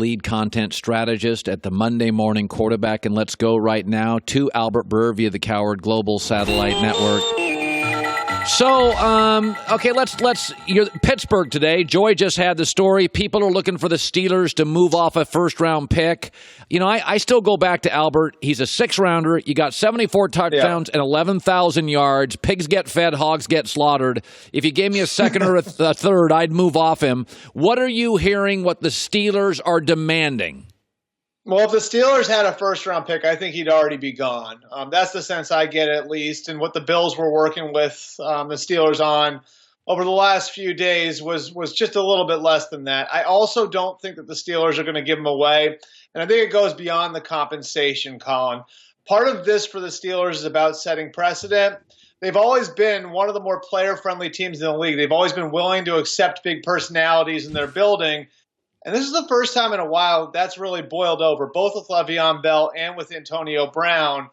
lead content strategist at the Monday Morning Quarterback. And let's go right now to Albert Breer via the Cowherd Global Satellite Network. So, okay, you're Pittsburgh today. Joy just had the story. People are looking for the Steelers to move off a first-round pick. You know, I still go back to Albert. He's a six-rounder. You got 74 touchdowns and 11,000 yards. Pigs get fed, hogs get slaughtered. If you gave me a second or a third, I'd move off him. What are you hearing what the Steelers are demanding? Well, if the Steelers had a first-round pick, I think he'd already be gone. That's the sense I get, at least. And what the Bills were working with the Steelers on over the last few days was just a little bit less than that. I also don't think that the Steelers are going to give him away. And I think it goes beyond the compensation, Colin. Part of this for the Steelers is about setting precedent. They've always been one of the more player-friendly teams in the league. They've always been willing to accept big personalities in their building. And this is the first time in a while that's really boiled over, both with Le'Veon Bell and with Antonio Brown.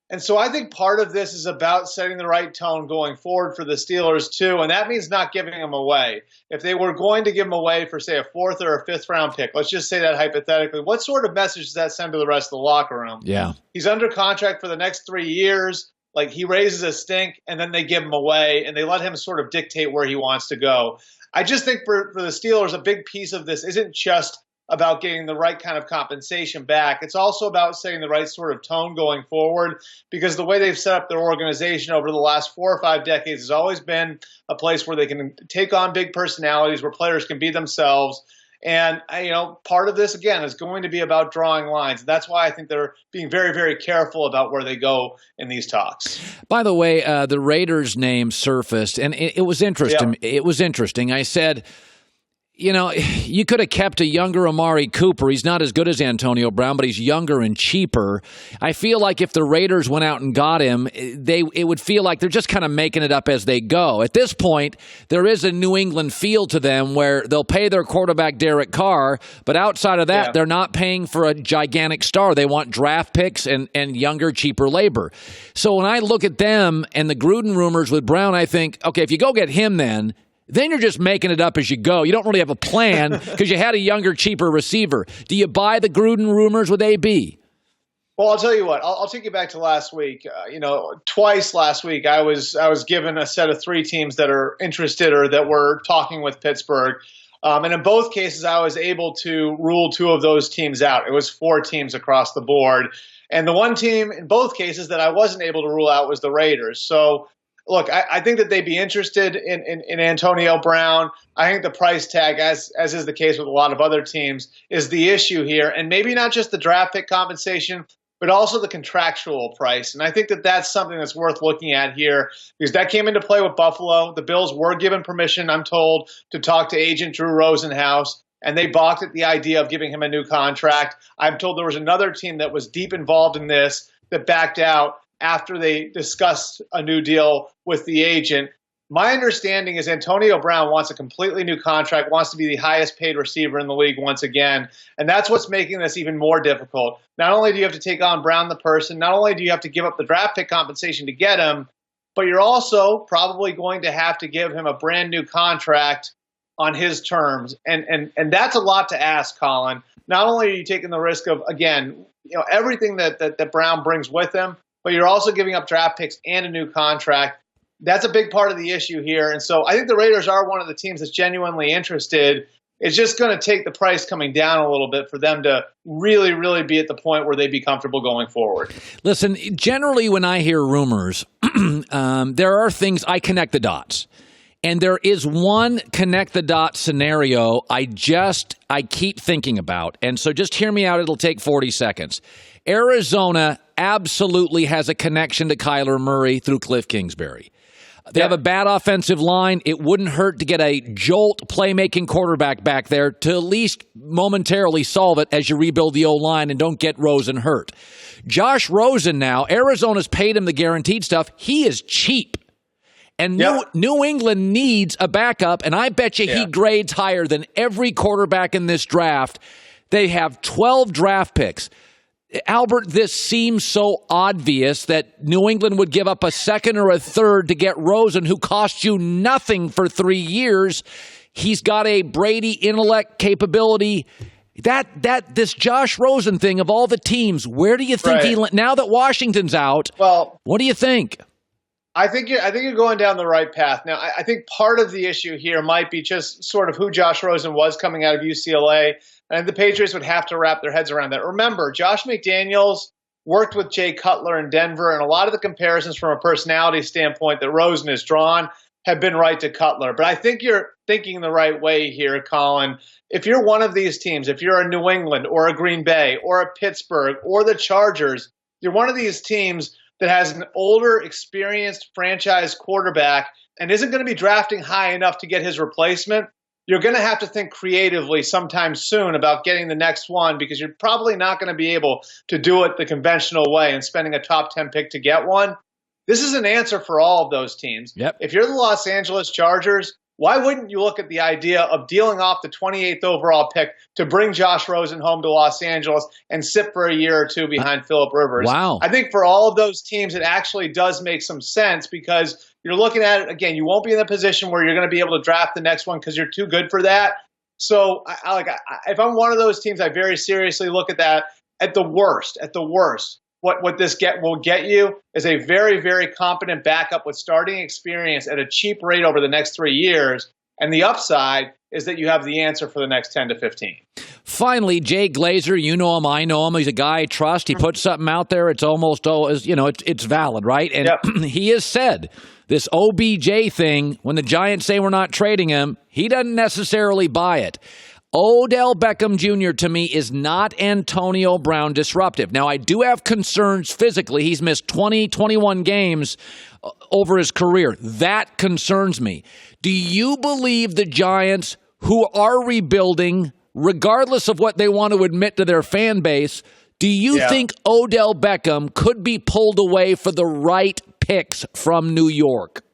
And so I think part of this is about setting the right tone going forward for the Steelers, too. And that means not giving them away. If they were going to give them away for, say, a fourth or a fifth round pick, let's just say that hypothetically, what sort of message does that send to the rest of the locker room? Yeah. He's under contract for the next 3 years. Like, he raises a stink, and then they give him away, and they let him sort of dictate where he wants to go. I just think for the Steelers, a big piece of this isn't just about getting the right kind of compensation back. It's also about setting the right sort of tone going forward, because the way they've set up their organization over the last 4 or 5 decades has always been a place where they can take on big personalities, where players can be themselves. And, part of this, again, is going to be about drawing lines. That's why I think they're being very, very careful about where they go in these talks. By the way, the Raiders name surfaced, and it was interesting. Yeah. It was interesting. I said, you could have kept a younger Amari Cooper. He's not as good as Antonio Brown, but he's younger and cheaper. I feel like if the Raiders went out and got him, it would feel like they're just kind of making it up as they go. At this point, there is a New England feel to them where they'll pay their quarterback Derek Carr, but outside of that, they're not paying for a gigantic star. They want draft picks and younger, cheaper labor. So when I look at them and the Gruden rumors with Brown, I think, okay, if you go get him then you're just making it up as you go. You don't really have a plan because you had a younger, cheaper receiver. Do you buy the Gruden rumors with AB? Well, I'll tell you what. I'll take you back to last week. Twice last week, I was given a set of 3 teams that are interested or that were talking with Pittsburgh. And in both cases, I was able to rule 2 of those teams out. It was 4 teams across the board. And the one team in both cases that I wasn't able to rule out was the Raiders. So, look, I think that they'd be interested in Antonio Brown. I think the price tag, as is the case with a lot of other teams, is the issue here. And maybe not just the draft pick compensation, but also the contractual price. And I think that that's something that's worth looking at here, because that came into play with Buffalo. The Bills were given permission, I'm told, to talk to agent Drew Rosenhaus, and they balked at the idea of giving him a new contract. I'm told there was another team that was deep involved in this that backed out after they discussed a new deal with the agent. My understanding is Antonio Brown wants a completely new contract, wants to be the highest paid receiver in the league once again. And that's what's making this even more difficult. Not only do you have to take on Brown the person, not only do you have to give up the draft pick compensation to get him, but you're also probably going to have to give him a brand new contract on his terms. And that's a lot to ask, Colin. Not only are you taking the risk of, again, everything that Brown brings with him, but you're also giving up draft picks and a new contract. That's a big part of the issue here. And so I think the Raiders are one of the teams that's genuinely interested. It's just going to take the price coming down a little bit for them to really, really be at the point where they'd be comfortable going forward. Listen, generally when I hear rumors, there are things I connect the dots. And there is one connect the dots scenario I keep thinking about. And so just hear me out. It'll take 40 seconds. Arizona absolutely has a connection to Kyler Murray through Cliff Kingsbury. They have a bad offensive line. It wouldn't hurt to get a jolt playmaking quarterback back there to at least momentarily solve it as you rebuild the O-line and don't get Rosen hurt. Josh Rosen now, Arizona's paid him the guaranteed stuff. He is cheap. And New England needs a backup, and I bet you he grades higher than every quarterback in this draft. They have 12 draft picks. Albert, this seems so obvious that New England would give up a second or a third to get Rosen, who cost you nothing for 3 years. He's got a Brady intellect capability. This Josh Rosen thing of all the teams, where do you think now that Washington's out? Well, what do you think? I think you're going down the right path. Now, I think part of the issue here might be just sort of who Josh Rosen was coming out of UCLA, and the Patriots would have to wrap their heads around that. Remember, Josh McDaniels worked with Jay Cutler in Denver, and a lot of the comparisons from a personality standpoint that Rosen has drawn have been right to Cutler. But I think you're thinking the right way here, Colin. If you're one of these teams, if you're a New England or a Green Bay or a Pittsburgh or the Chargers, you're one of these teams that has an older, experienced franchise quarterback and isn't going to be drafting high enough to get his replacement, you're going to have to think creatively sometime soon about getting the next one, because you're probably not going to be able to do it the conventional way and spending a top 10 pick to get one. This is an answer for all of those teams. Yep. If you're the Los Angeles Chargers, why wouldn't you look at the idea of dealing off the 28th overall pick to bring Josh Rosen home to Los Angeles and sit for a year or two behind Phillip Rivers? Wow. I think for all of those teams, it actually does make some sense, because you're looking at it, again, you won't be in the position where you're going to be able to draft the next one because you're too good for that. So if I'm one of those teams, I very seriously look at that. At the worst, what this will get you is a very, very competent backup with starting experience at a cheap rate over the next 3 years. And the upside is that you have the answer for the next 10 to 15. Finally, Jay Glazer, you know him, I know him. He's a guy I trust. He puts something out there. It's almost, it's valid, right? And he has said this OBJ thing, when the Giants say we're not trading him, he doesn't necessarily buy it. Odell Beckham Jr. to me is not Antonio Brown disruptive. Now, I do have concerns physically. He's missed 20, 21 games over his career. That concerns me. Do you believe the Giants, who are rebuilding, regardless of what they want to admit to their fan base, do you think Odell Beckham could be pulled away for the right picks from New York?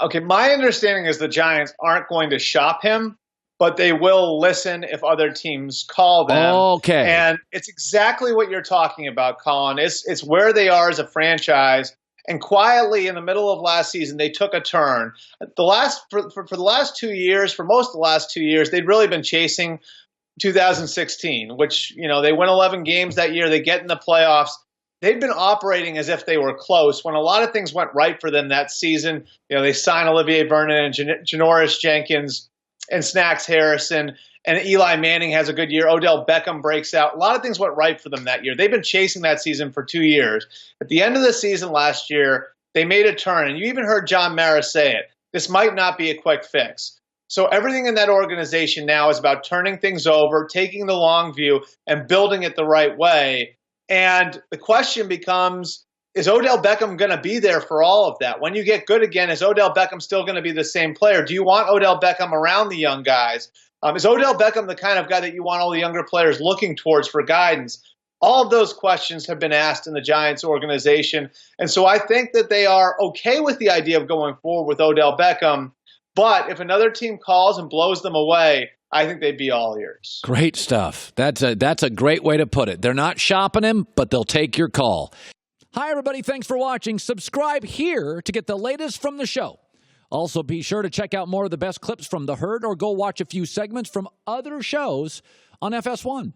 Okay, my understanding is the Giants aren't going to shop him, but they will listen if other teams call them. Okay. And it's exactly what you're talking about, Colin. It's where they are as a franchise. And quietly, in the middle of last season, they took a turn. For the last 2 years, for most of the last 2 years, they'd really been chasing 2016, which, they win 11 games that year. They get in the playoffs. They'd been operating as if they were close when a lot of things went right for them that season. They signed Olivier Vernon and Janoris Jenkins and Snacks Harrison, and Eli Manning has a good year. Odell Beckham breaks out. A lot of things went right for them that year. They've been chasing that season for 2 years. At the end of the season last year, they made a turn, and you even heard John Mara say it. This might not be a quick fix. So everything in that organization now is about turning things over, taking the long view, and building it the right way. And the question becomes, is Odell Beckham going to be there for all of that? When you get good again, is Odell Beckham still going to be the same player? Do you want Odell Beckham around the young guys? Is Odell Beckham the kind of guy that you want all the younger players looking towards for guidance? All of those questions have been asked in the Giants organization. And so I think that they are okay with the idea of going forward with Odell Beckham. But if another team calls and blows them away, I think they'd be all ears. Great stuff. That's a great way to put it. They're not shopping him, but they'll take your call. Hi, everybody. Thanks for watching. Subscribe here to get the latest from the show. Also, be sure to check out more of the best clips from The Herd or go watch a few segments from other shows on FS1.